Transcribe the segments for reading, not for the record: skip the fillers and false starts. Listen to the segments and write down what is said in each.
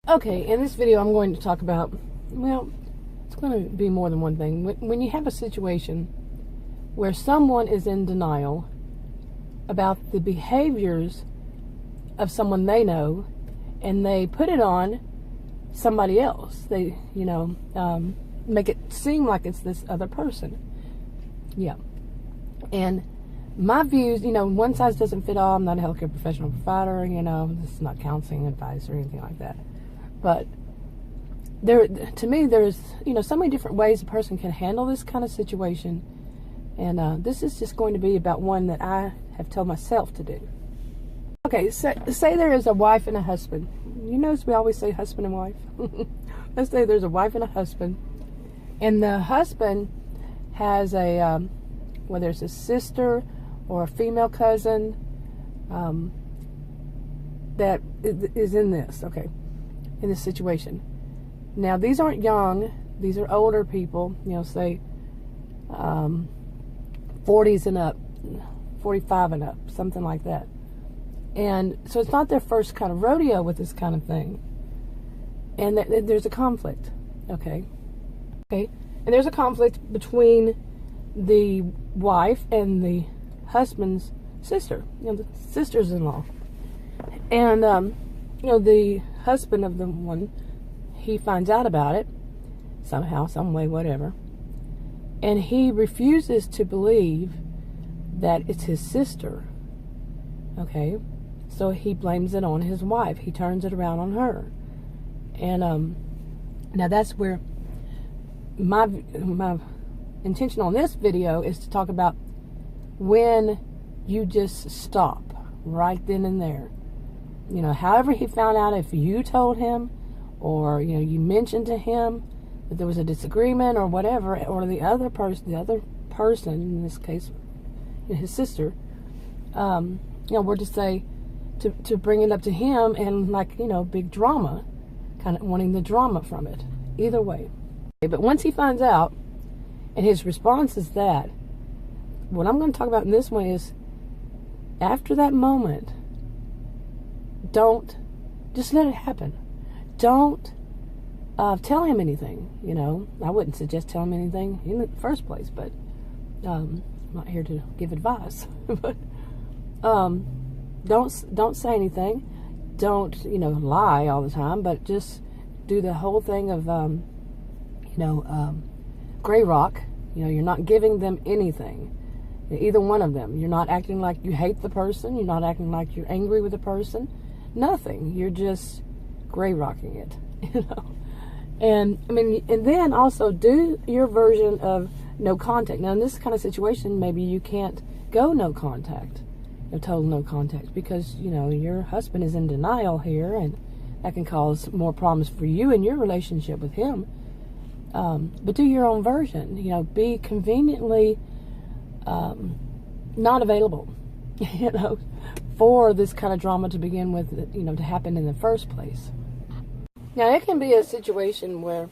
Okay, in this video I'm going to talk about, well, it's going to be more than one thing. When you have a situation where someone is in denial about the behaviors of someone they know, and they put it on somebody else. They, make it seem like it's this other person. Yeah. And my views, one size doesn't fit all. I'm not a healthcare professional provider, this is not counseling advice or anything like that. But to me, there's, so many different ways a person can handle this kind of situation. And this is just going to be about one that I have told myself to do. Okay, say there is a wife and a husband. You notice we always say husband and wife? Let's say there's a wife and a husband. And the husband has whether it's a sister or a female cousin that is in this, in this situation. Now, these aren't young. These are older people, say 40s and up, 45 and up, something like that. And so it's not their first kind of rodeo with this kind of thing. And there's a conflict, okay? And there's a conflict between the wife and the husband's sister, the sisters-in-law. And, the husband of the one, he finds out about it somehow, some way, whatever. And he refuses to believe that it's his sister, okay? So he blames it on his wife. He turns it around on her. And now that's where my intention on this video is to talk about when you just stop right then and there. However he found out, if you told him or, you mentioned to him that there was a disagreement or whatever, or the other person, in this case, his sister, we're to say, to bring it up to him and big drama, kind of wanting the drama from it, either way. But once he finds out and his response is that, what I'm going to talk about in this one is, after that moment, just let it happen. Don't tell him anything, I wouldn't suggest telling him anything in the first place, but I'm not here to give advice. But don't say anything. Don't, lie all the time, but just do the whole thing of, gray rock. You're not giving them anything, either one of them. You're not acting like you hate the person. You're not acting like you're angry with the person. Nothing. You're just gray rocking it, And then also do your version of no contact. Now, in this kind of situation, maybe you can't go no contact, total no contact, because, your husband is in denial here, and that can cause more problems for you in your relationship with him. But do your own version, be conveniently not available, for this kind of drama to begin with, to happen in the first place. Now, it can be a situation where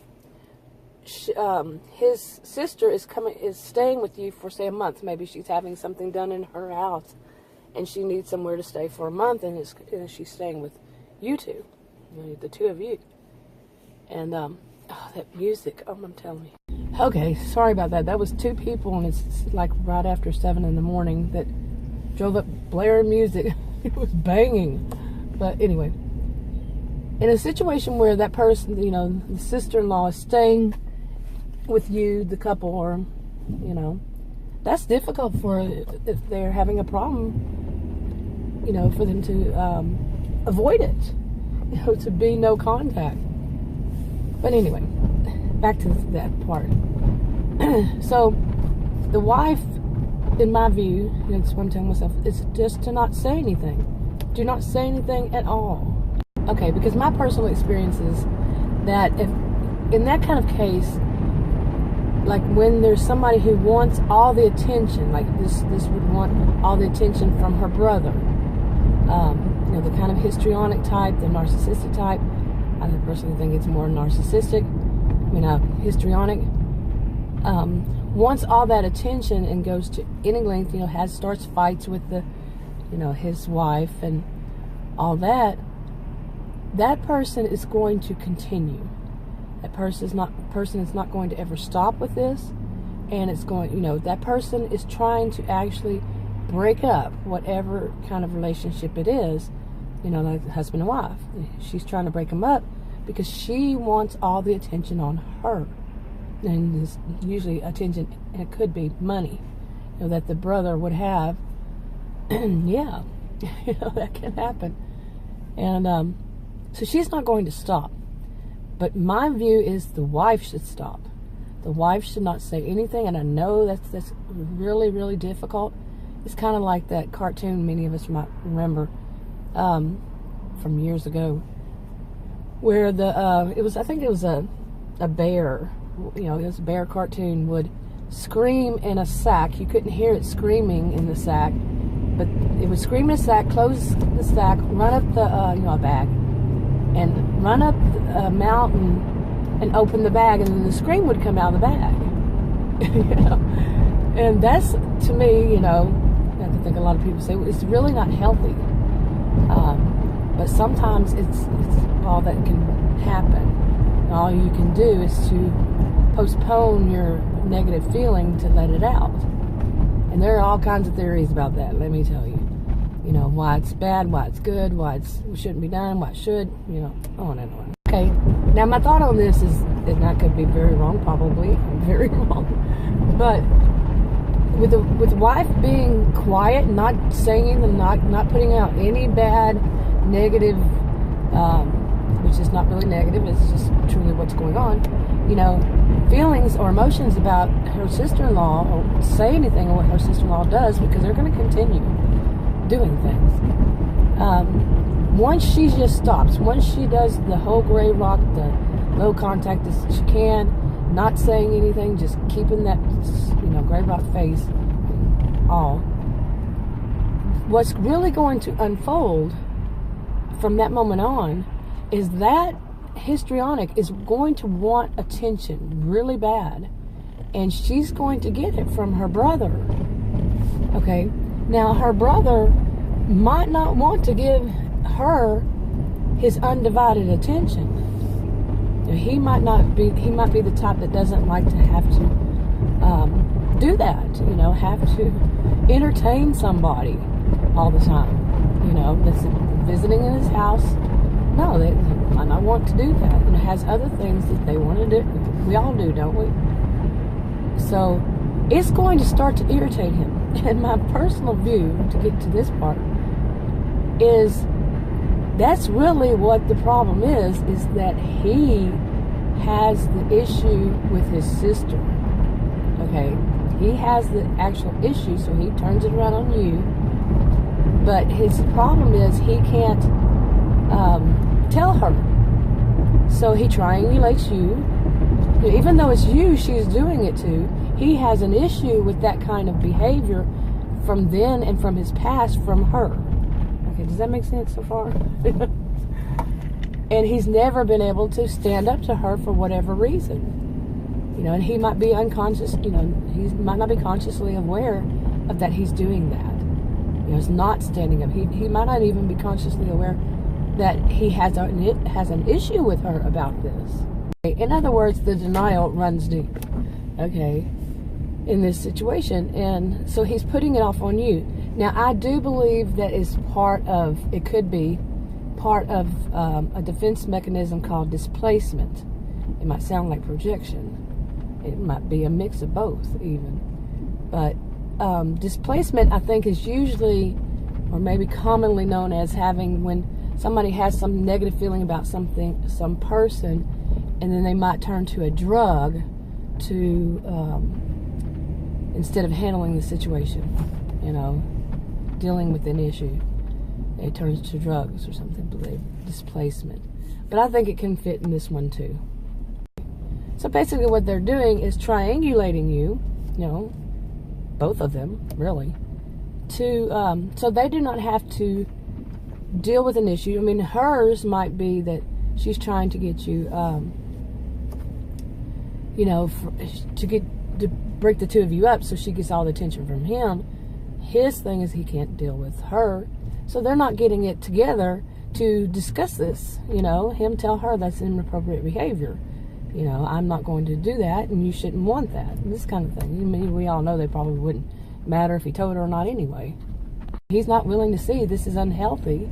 his sister is staying with you for, say, a month. Maybe she's having something done in her house, and she needs somewhere to stay for a month, and she's staying with you two, the two of you. And that music, I'm telling you. Okay, sorry about that. That was two people, and it's like right after 7 in the morning that drove up blaring music. It was banging. But anyway, in a situation where that person, the sister-in-law is staying with you, the couple, or, that's difficult if they're having a problem, for them to avoid it, to be no contact. But anyway, back to that part. So, the wife, in my view, that's what I'm telling myself, is just to not say anything. Do not say anything at all. Okay, because my personal experience is that if, in that kind of case, like when there's somebody who wants all the attention, like this would want all the attention from her brother, the kind of histrionic type, the narcissistic type. I personally think it's more narcissistic, histrionic. Wants all that attention and goes to any length, starts fights with his wife and all that. that person is going to continue. That person is not going to ever stop with this, and it's going, that person is trying to actually break up whatever kind of relationship it is, like husband and wife. She's trying to break them up because she wants all the attention on her. And this usually attention, it could be money, that the brother would have. Yeah, that can happen. And so she's not going to stop. But my view is the wife should stop. The wife should not say anything, and I know that's really, really difficult. It's kind of like that cartoon many of us might remember from years ago, where I think it was a bear. It was a bear cartoon would scream in a sack. You couldn't hear it screaming in the sack, but it would scream in a sack, close the sack, run up a bag, and run up a mountain and open the bag, and then the scream would come out of the bag. And that's, to me, I think a lot of people say, well, it's really not healthy. But sometimes it's all that can happen. All you can do is to postpone your negative feeling to let it out. And there are all kinds of theories about that, let me tell you. Why it's bad, why it's good, why it shouldn't be done, why it should, on and on. Okay, now my thought on this is, and I could be very wrong, probably, very wrong, but with the wife being quiet, not saying anything, not putting out any bad, negative, which is not really negative, it's just truly what's going on, feelings or emotions about her sister-in-law, or say anything on what her sister-in-law does, because they're going to continue doing things. Once she just stops, once she does the whole gray rock, the low contact as she can, not saying anything, just keeping that, gray rock face, all. What's really going to unfold from that moment on is that histrionic is going to want attention really bad, and she's going to get it from her brother. Okay, now her brother might not want to give her his undivided attention. He might be the type that doesn't like to have to do that, have to entertain somebody all the time, that's visiting in his house. No, they might not want to do that, and it has other things that they want to do. We all do, don't we? So it's going to start to irritate him. And my personal view, to get to this part, is that's really what the problem is that he has the issue with his sister. Okay? He has the actual issue, so he turns it around on you. But his problem is he can't tell her. So he triangulates you. Even though it's you she's doing it to, he has an issue with that kind of behavior from then and from his past from her. Okay, does that make sense so far? And he's never been able to stand up to her for whatever reason. And he might be unconscious, he might not be consciously aware of that he's doing that. He's not standing up. He might not even be consciously aware that he has an issue with her about this. In other words, the denial runs deep, okay, in this situation. And so he's putting it off on you. Now, I do believe that is it could be part of a defense mechanism called displacement. It might sound like projection. It might be a mix of both even. But displacement, I think, is usually, or maybe commonly known as having when somebody has some negative feeling about something, some person, and then they might turn to a drug to, instead of handling the situation, dealing with an issue. It turns to drugs or something, displacement. But I think it can fit in this one too. So basically what they're doing is triangulating you, both of them, really, to, so they do not have to deal with an issue. I mean, hers might be that she's trying to get you, to break the two of you up so she gets all the attention from him. His thing is he can't deal with her. So they're not getting it together to discuss this. You know, him tell her that's inappropriate behavior. You know, I'm not going to do that, and you shouldn't want that. This kind of thing. I mean, we all know they probably wouldn't matter if he told her or not anyway. He's not willing to see this is unhealthy,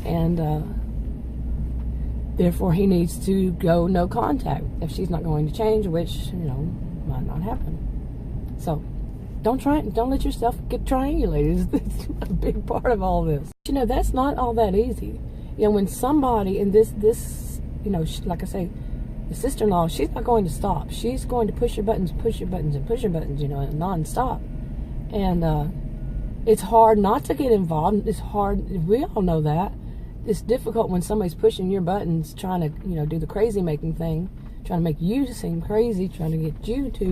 and therefore he needs to go no contact if she's not going to change, which, you know, might not happen. So don't let yourself get triangulated. It's a big part of all this. You know, that's not all that easy. You know, when somebody in this, you know, like I say, the sister-in-law, she's not going to stop. She's going to push your buttons, and push your buttons, you know, non-stop. And it's hard not to get involved. It's hard. We all know that. It's difficult when somebody's pushing your buttons, trying to, you know, do the crazy-making thing, trying to make you seem crazy, trying to get you to,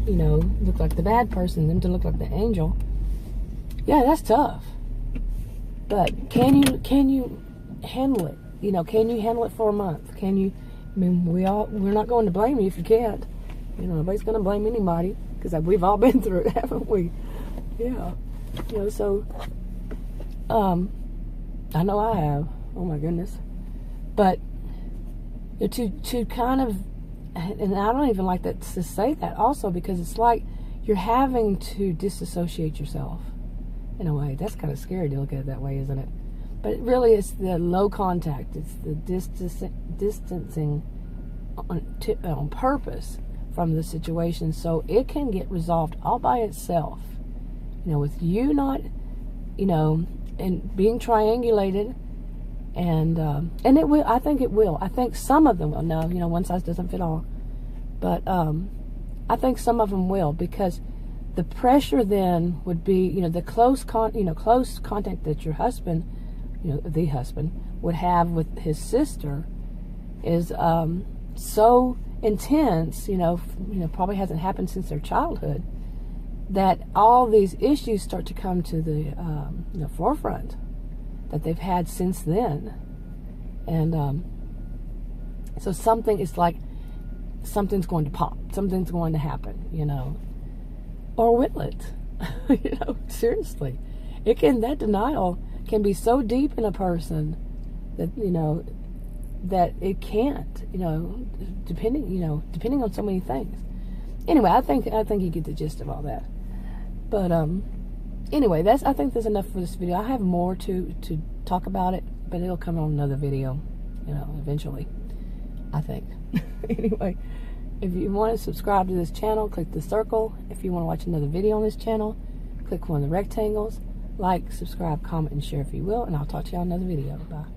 you know, look like the bad person, them to look like the angel. Yeah, that's tough. But can you handle it? You know, can you handle it for a month? Can you? I mean, we're not going to blame you if you can't. You know, nobody's going to blame anybody, because we've all been through it, haven't we? Yeah. You know, so, I know I have. Oh my goodness. But, you know, to kind of, and I don't even like that to say that also, because it's like you're having to disassociate yourself in a way. That's kind of scary to look at it that way, isn't it? But really, it's the low contact. It's the distancing on purpose from the situation, so it can get resolved all by itself. You know, with you not, you know, and being triangulated, and it will. I think it will. I think some of them will. No, you know, one size doesn't fit all. But I think some of them will, because the pressure then would be, you know, the close contact that your husband, you know, the husband would have with his sister is so intense, you know, probably hasn't happened since their childhood, that all these issues start to come to the forefront that they've had since then. And so it's like something's going to pop, something's going to happen, you know. Or will it? You know, seriously. That denial can be so deep in a person that, you know, that it can't, you know, depending on so many things. Anyway, I think you get the gist of all that. But anyway, I think that's enough for this video. I have more to talk about it, but it'll come on another video, you know, eventually, I think. Anyway, if you want to subscribe to this channel, click the circle. If you want to watch another video on this channel, click one of the rectangles. Like, subscribe, comment, and share if you will, and I'll talk to you on another video. Bye.